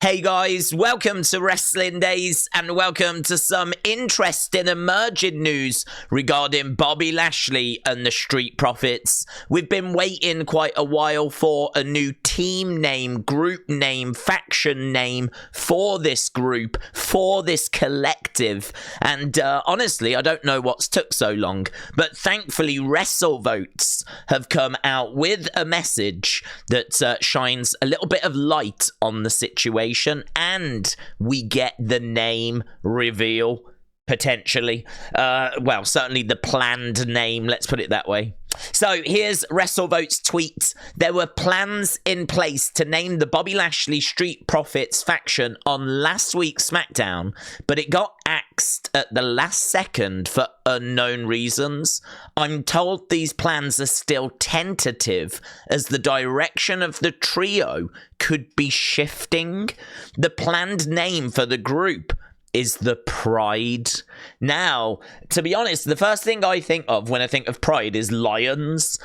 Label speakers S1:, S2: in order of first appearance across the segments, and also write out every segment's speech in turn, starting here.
S1: Hey guys, welcome to Wrestling Daze and welcome to some interesting emerging news regarding Bobby Lashley and the Street Profits. We've been waiting quite a while for a new team name, group name, faction name for this group, for this collective. And honestly, I don't know what's took so long, but thankfully Wrestlevotes have come out with a message that shines a little bit of light on the situation. And we get the name reveal, potentially. Well, certainly the planned name, let's put it that way. So here's Wrestlevotes' tweet. There were plans in place to name the Bobby Lashley Street Profits faction on last week's SmackDown, but it got axed at the last second for unknown reasons. I'm told these plans are still tentative, as the direction of the trio could be shifting. The planned name for the group is the Pride. Now, to be honest, the first thing I think of when I think of Pride is lions,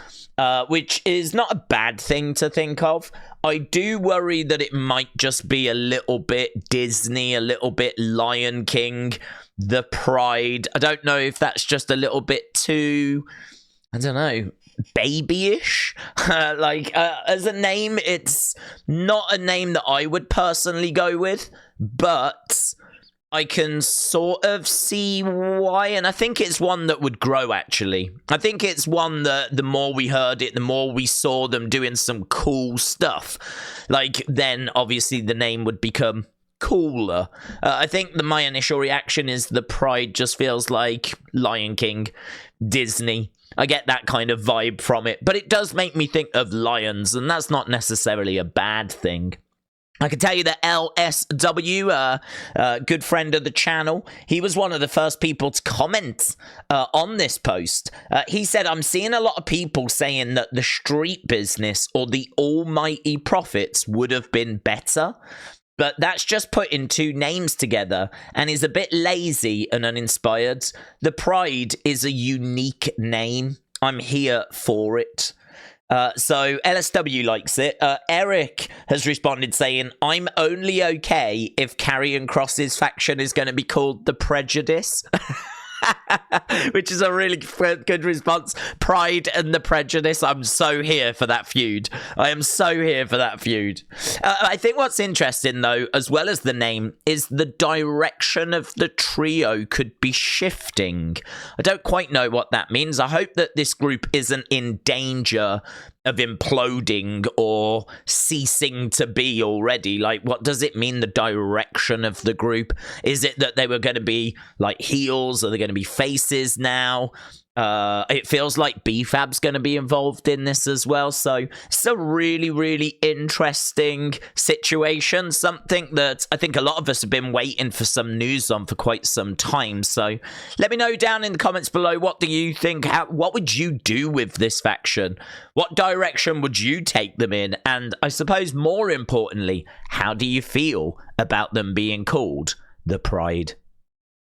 S1: which is not a bad thing to think of. I do worry that it might just be a little bit Disney, a little bit Lion King, the Pride. I don't know if that's just a little bit too, I don't know, babyish. As a name, it's not a name that I would personally go with, but I can sort of see why, and I think it's one that would grow, actually. I think it's one that the more we heard it, the more we saw them doing some cool stuff. Then obviously the name would become cooler. I think my initial reaction is the Pride just feels like Lion King, Disney. I get that kind of vibe from it, but it does make me think of lions, and that's not necessarily a bad thing. I can tell you that LSW, good friend of the channel, he was one of the first people to comment on this post. He said, I'm seeing a lot of people saying that the street business or the almighty profits would have been better. But that's just putting two names together and is a bit lazy and uninspired. The Pride is a unique name. I'm here for it. So LSW likes it. Eric has responded saying, I'm only okay if Karrion Kross's faction is going to be called The Prejudice. Which is a really good response. Pride and the Prejudice. I'm so here for that feud. I am so here for that feud. I think what's interesting, though, as well as the name, is the direction of the trio could be shifting. I don't quite know what that means. I hope that this group isn't in danger of imploding or ceasing to be already. What does it mean, the direction of the group? Is it that they were going to be heels? Are they going to be faces now? It feels like BFAB's going to be involved in this as well. So it's a really, really interesting situation. Something that I think a lot of us have been waiting for some news on for quite some time. So let me know down in the comments below. What do you think? What would you do with this faction? What direction would you take them in? And I suppose more importantly, how do you feel about them being called the Pride?